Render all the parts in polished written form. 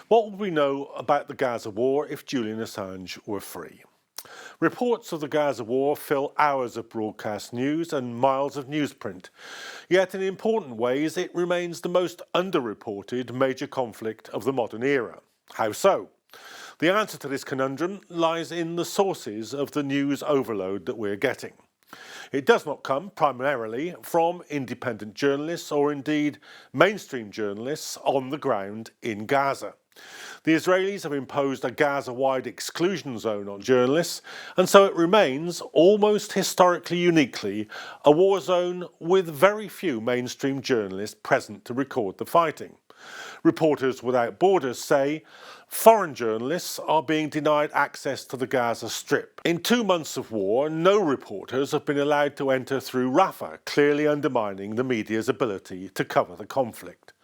What would we know about the Gaza war if Julian Assange were free? Reports of the Gaza war fill hours of broadcast news and miles of newsprint. Yet in important ways it remains the most underreported major conflict of the modern era. How so? The answer to this conundrum lies in the sources of the news overload that we're getting. It does not come primarily from independent journalists or indeed mainstream journalists on the ground in Gaza. The Israelis have imposed a Gaza-wide exclusion zone on journalists, and so it remains, almost historically uniquely, a war zone with very few mainstream journalists present to record the fighting. Reporters Without Borders say foreign journalists are being denied access to the Gaza Strip. In 2 months of war, no reporters have been allowed to enter through Rafah, clearly undermining the media's ability to cover the conflict.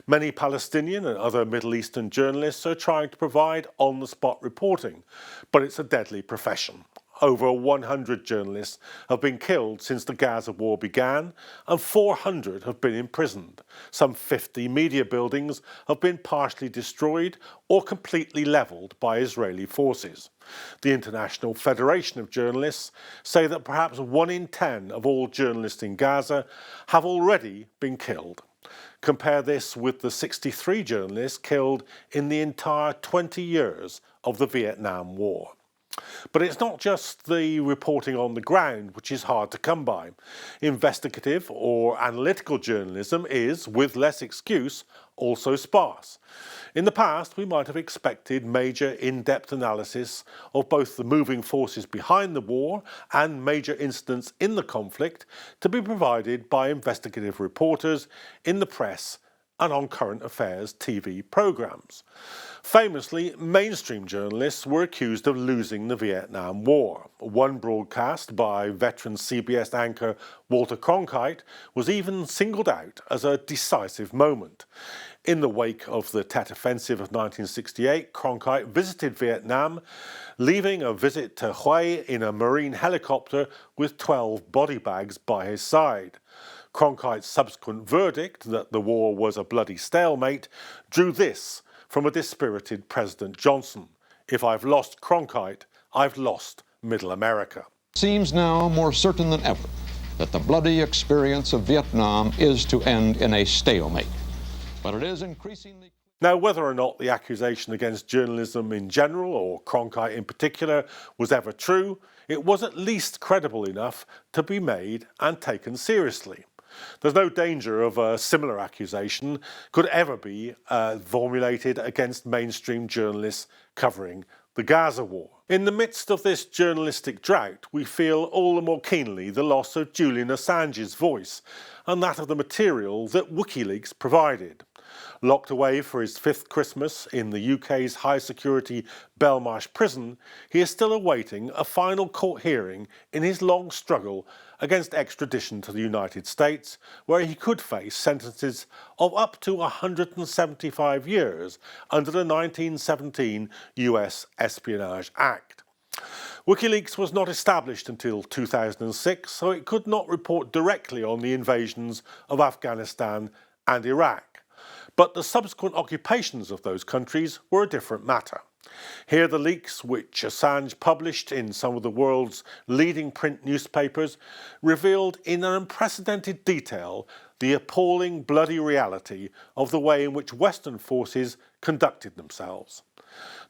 Many Palestinian and other Middle Eastern journalists are trying to provide on-the-spot reporting, but it's a deadly profession. Over 100 journalists have been killed since the Gaza war began, and 400 have been imprisoned. Some 50 media buildings have been partially destroyed or completely levelled by Israeli forces. The International Federation of Journalists say that perhaps 1 in 10 of all journalists in Gaza have already been killed. Compare this with the 63 journalists killed in the entire 20 years of the Vietnam War. But it's not just the reporting on the ground which is hard to come by. Investigative or analytical journalism is, with less excuse, also sparse. In the past, we might have expected major in-depth analysis of both the moving forces behind the war and major incidents in the conflict to be provided by investigative reporters in the press and on current affairs TV programmes. Famously, mainstream journalists were accused of losing the Vietnam War. One broadcast by veteran CBS anchor Walter Cronkite was even singled out as a decisive moment. In the wake of the Tet Offensive of 1968, Cronkite visited Vietnam, leaving a visit to Hue in a Marine helicopter with 12 body bags by his side. Cronkite's subsequent verdict that the war was a bloody stalemate drew this from a dispirited President Johnson: "If I've lost Cronkite, I've lost Middle America." It seems now more certain than ever that the bloody experience of Vietnam is to end in a stalemate. But it is increasingly... Now, whether or not the accusation against journalism in general, or Cronkite in particular, was ever true, it was at least credible enough to be made and taken seriously. There's no danger of a similar accusation could ever be formulated against mainstream journalists covering the Gaza war. In the midst of this journalistic drought, we feel all the more keenly the loss of Julian Assange's voice and that of the material that WikiLeaks provided. Locked away for his 5th Christmas in the UK's high-security Belmarsh prison, he is still awaiting a final court hearing in his long struggle against extradition to the United States, where he could face sentences of up to 175 years under the 1917 US Espionage Act. WikiLeaks was not established until 2006, so it could not report directly on the invasions of Afghanistan and Iraq. But the subsequent occupations of those countries were a different matter. Here the leaks, which Assange published in some of the world's leading print newspapers, revealed in an unprecedented detail the appalling bloody reality of the way in which Western forces conducted themselves.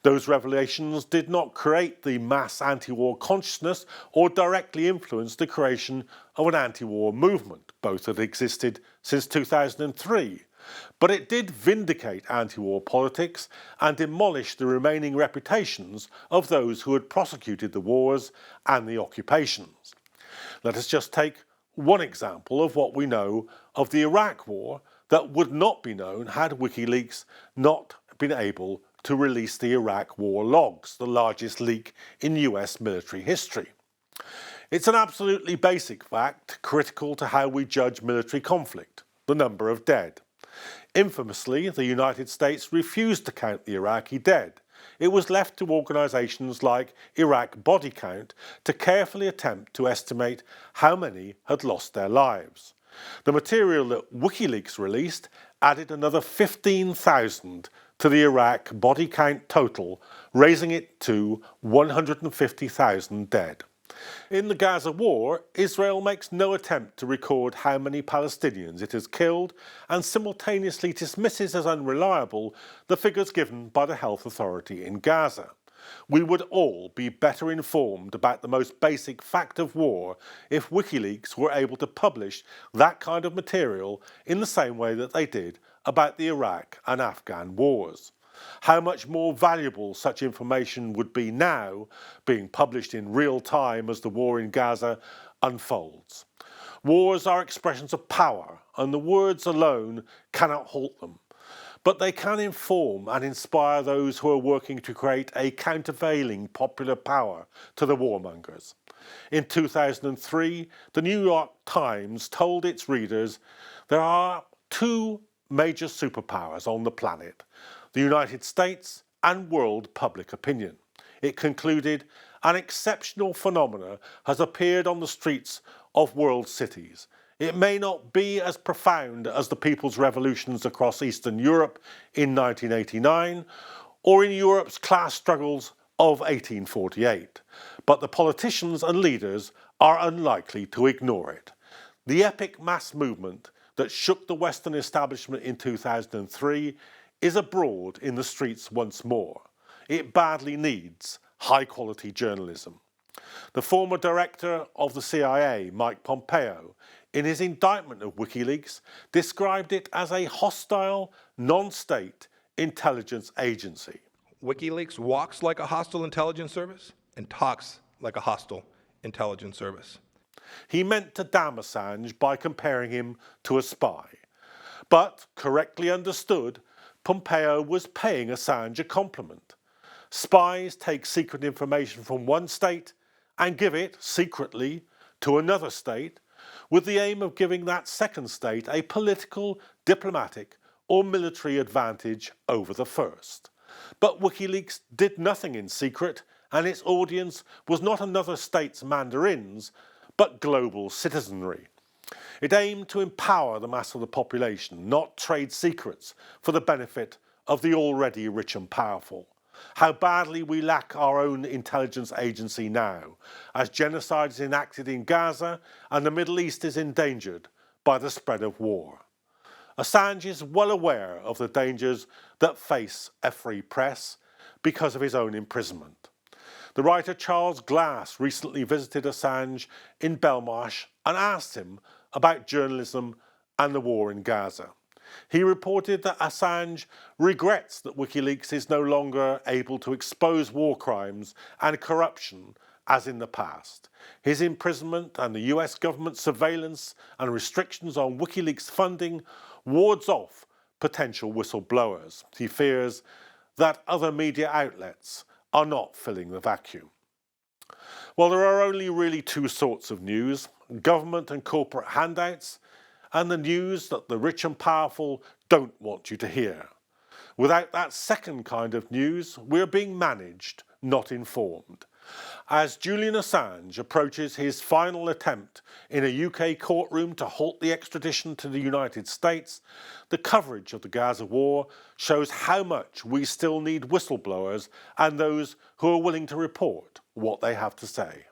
Those revelations did not create the mass anti-war consciousness or directly influence the creation of an anti-war movement. Both had existed since 2003. But it did vindicate anti-war politics and demolish the remaining reputations of those who had prosecuted the wars and the occupations. Let us just take one example of what we know of the Iraq War that would not be known had WikiLeaks not been able to release the Iraq War logs, the largest leak in US military history. It's an absolutely basic fact, critical to how we judge military conflict: the number of dead. Infamously, the United States refused to count the Iraqi dead. It was left to organisations like Iraq Body Count to carefully attempt to estimate how many had lost their lives. The material that WikiLeaks released added another 15,000 to the Iraq body count total, raising it to 150,000 dead. In the Gaza war, Israel makes no attempt to record how many Palestinians it has killed and simultaneously dismisses as unreliable the figures given by the health authority in Gaza. We would all be better informed about the most basic fact of war if WikiLeaks were able to publish that kind of material in the same way that they did about the Iraq and Afghan wars. How much more valuable such information would be now, being published in real time as the war in Gaza unfolds. Wars are expressions of power, and the words alone cannot halt them. But they can inform and inspire those who are working to create a countervailing popular power to the warmongers. In 2003, the New York Times told its readers there are two major superpowers on the planet: the United States and world public opinion. It concluded, an exceptional phenomenon has appeared on the streets of world cities. It may not be as profound as the people's revolutions across Eastern Europe in 1989 or in Europe's class struggles of 1848, but the politicians and leaders are unlikely to ignore it. The epic mass movement that shook the Western establishment in 2003 is abroad in the streets once more. It badly needs high-quality journalism. The former director of the CIA, Mike Pompeo, in his indictment of WikiLeaks, described it as a hostile, non-state intelligence agency. WikiLeaks walks like a hostile intelligence service and talks like a hostile intelligence service. He meant to damn Assange by comparing him to a spy. But, correctly understood, Pompeo was paying Assange a compliment. Spies take secret information from one state and give it, secretly, to another state, with the aim of giving that second state a political, diplomatic, or military advantage over the first. But WikiLeaks did nothing in secret, and its audience was not another state's mandarins, but global citizenry. It aimed to empower the mass of the population, not trade secrets for the benefit of the already rich and powerful. How badly we lack our own intelligence agency now, as genocide is enacted in Gaza and the Middle East is endangered by the spread of war. Assange is well aware of the dangers that face a free press because of his own imprisonment. The writer Charles Glass recently visited Assange in Belmarsh and asked him about journalism and the war in Gaza. He reported that Assange regrets that WikiLeaks is no longer able to expose war crimes and corruption as in the past. His imprisonment and the US government's surveillance and restrictions on WikiLeaks funding wards off potential whistleblowers. He fears that other media outlets are not filling the vacuum. Well, there are only really two sorts of news: government and corporate handouts, and the news that the rich and powerful don't want you to hear. Without that second kind of news, we're being managed, not informed. As Julian Assange approaches his final attempt in a UK courtroom to halt the extradition to the United States, the coverage of the Gaza war shows how much we still need whistleblowers and those who are willing to report what they have to say.